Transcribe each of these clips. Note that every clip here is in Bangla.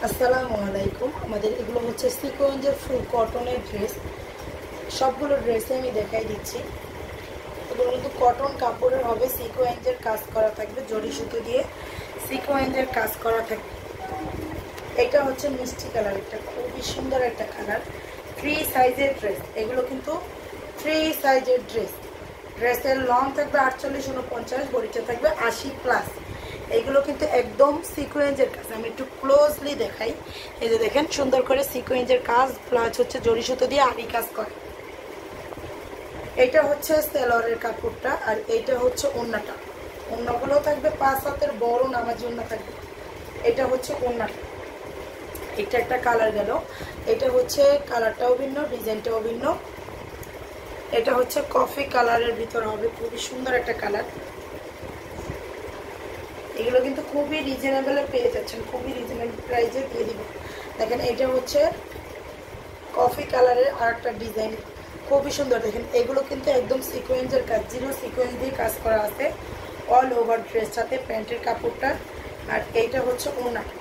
আসসালামু আলাইকুম। আমাদের এগুলো হচ্ছে সিকোয়েন্সের ফুল কটনের ড্রেস। সবগুলো ড্রেসে আমি দেখাই দিচ্ছি। এগুলো কিন্তু কটন কাপড়ের হবে, সিকোয়েন্সের কাজ করা থাকবে, জরি সুতো দিয়ে সিকোয়েন্সের কাজ করা থাকবে। এটা হচ্ছে মিষ্টি কালার, একটা খুবই সুন্দর একটা কালার। ফ্রি সাইজের ড্রেস, এগুলো কিন্তু ফ্রি সাইজের ড্রেস। ড্রেসের লং থাকবে 48-49, বডিটা থাকবে 80+। এইগুলো কিন্তু একদম সিকোয়েন্সের কাজ। আমি একটু ক্লোজলি দেখাই। এই যে দেখেন, সুন্দর করে সিকোয়েন্সের কাজ প্লাস হচ্ছে জরি সুতো দিয়ে আরি কাজ করে। এটা হচ্ছে সেলরের কাপড়টা, আর এইটা হচ্ছে ওড়নাটা। ওড়নাগুলো থাকবে 5 হাতের বড় নামাজি ওড়না থাকবে। এটা হচ্ছে ওড়নাটা। এটা একটা কালার গেল। এটা হচ্ছে কালারটাও ভিন্ন, ডিজাইনটাও ভিন্ন। এটা হচ্ছে কফি কালারের ভিতর হবে, খুবই সুন্দর একটা কালার। এগুলো কিন্তু খুবই রিজনেবলে পেয়ে যাচ্ছেন, খুবই রিজনেবল প্রাইসে দিয়ে দিব। দেখেন, এটা হচ্ছে কফি কালারের আর একটা ডিজাইন, খুবই সুন্দর। দেখেন, এগুলো কিন্তু একদম সিকোয়েন্সের কাজ, জিরো সিকোয়েন্স দিয়ে কাজ করা আছে অল ওভার ড্রেস, সাথে প্যান্টের কাপড়টা। আর এইটা হচ্ছে ওড়নাটা,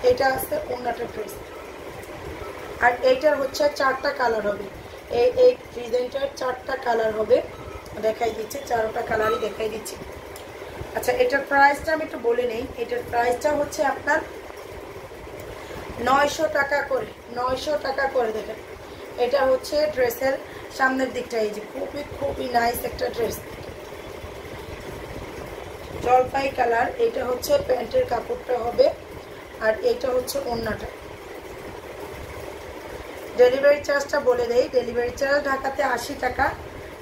এটা আছে ওড়নাটা ড্রেস। আর এইটার হচ্ছে 4টা কালার হবে। এই ডিজাইনটার 4টা কালার হবে, দেখাই দিচ্ছি, 4টা কালারই দেখাই দিচ্ছি। আচ্ছা, এটার প্রাইসটা আমি একটু বলে নেই। এটার প্রাইসটা হচ্ছে আপনার 900 টাকা করে, 900 টাকা করে। দেখেন, এটা হচ্ছে ড্রেসের সামনের দিকটা। এই যে খুবই খুবই নাইস একটা ড্রেস, জলপাই কালার। এটা হচ্ছে প্যান্টের কাপড়টা হবে, আর এটা হচ্ছে ওড়নাটা। ডেলিভারি চার্জটা বলে দেই। ডেলিভারি চার্জ ঢাকাতে 80 টাকা,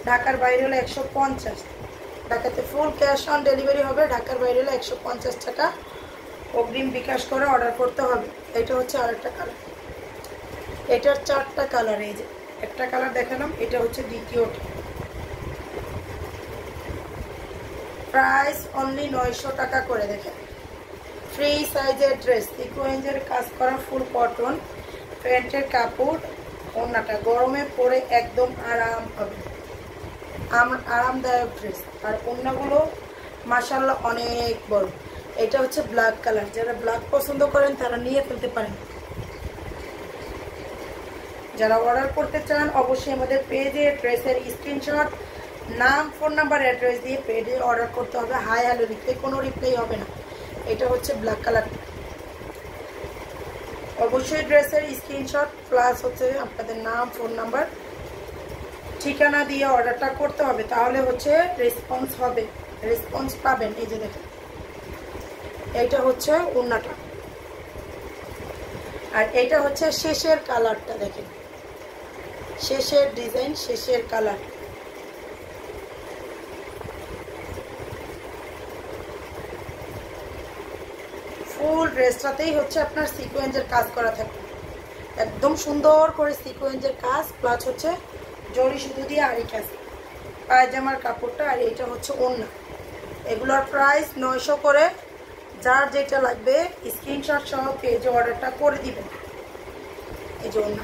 ঢাকার বাইরে হলে 150। ঢাকাতে ফুল ক্যাশ অন ডেলিভারি হবে, ঢাকার বাইরে হলে 150 টাকা অগ্রিম বিকাশ করে অর্ডার করতে হবে। এটা হচ্ছে আরেকটা কালার। এটার 4টা কালার। এই যে একটা কালার দেখালাম, এটা হচ্ছে দ্বিতীয়টা। প্রাইস অনলি 900 টাকা করে। দেখেন, ফ্রি সাইজের ড্রেস, সিকোয়েন্সের কাজ করা ফুল কটন, প্যান্টের কাপড়, ওড়নাটা গরমে পরে একদম আরাম হবে, আরামদায়ক ড্রেস। আর ওড়নাগুলো মাশাআল্লাহ অনেক বড়। এটা হচ্ছে ব্ল্যাক কালার, যারা ব্ল্যাক পছন্দ করেন তারা নিয়ে ফেলতে পারেন। যারা অর্ডার করতে চান অবশ্যই আমাদের পেজে ড্রেসের স্ক্রিনশট, নাম, ফোন নাম্বার, অ্যাড্রেস দিয়ে পেজে অর্ডার করতে হবে। হাই হ্যালো লিখলে কোনো রিপ্লাই হবে না। এটা হচ্ছে ব্ল্যাক কালার। অবশ্যই ড্রেসের স্ক্রিনশট প্লাস হচ্ছে আপনাদের নাম, ফোন নাম্বার, ঠিকানা দিয়ে অর্ডারটা করতে হবে, তাহলে হচ্ছে রেসপন্স হবে, রেসপন্স পাবেন। এই যে দেখেন, এইটা হচ্ছে ওড়নাটা, আর এইটা হচ্ছে শেষের কালারটা। দেখেন, শেষের ডিজাইন, শেষের কালার। ফুল ড্রেসটাতেই হচ্ছে আপনার সিকোয়েন্সের কাজ করা থাকে, একদম সুন্দর করে সিকোয়েন্সের কাজ প্লাস হচ্ছে জরি সুতো দিয়ে আরি কাজ। পায়জামার কাপড়টা, আর এইটা হচ্ছে ওড়না। এগুলোর প্রাইস 900 করে। যার যেটা লাগবে স্ক্রিনশট সহ পেজে অর্ডারটা করে দিবেন। এই যে ওড়না।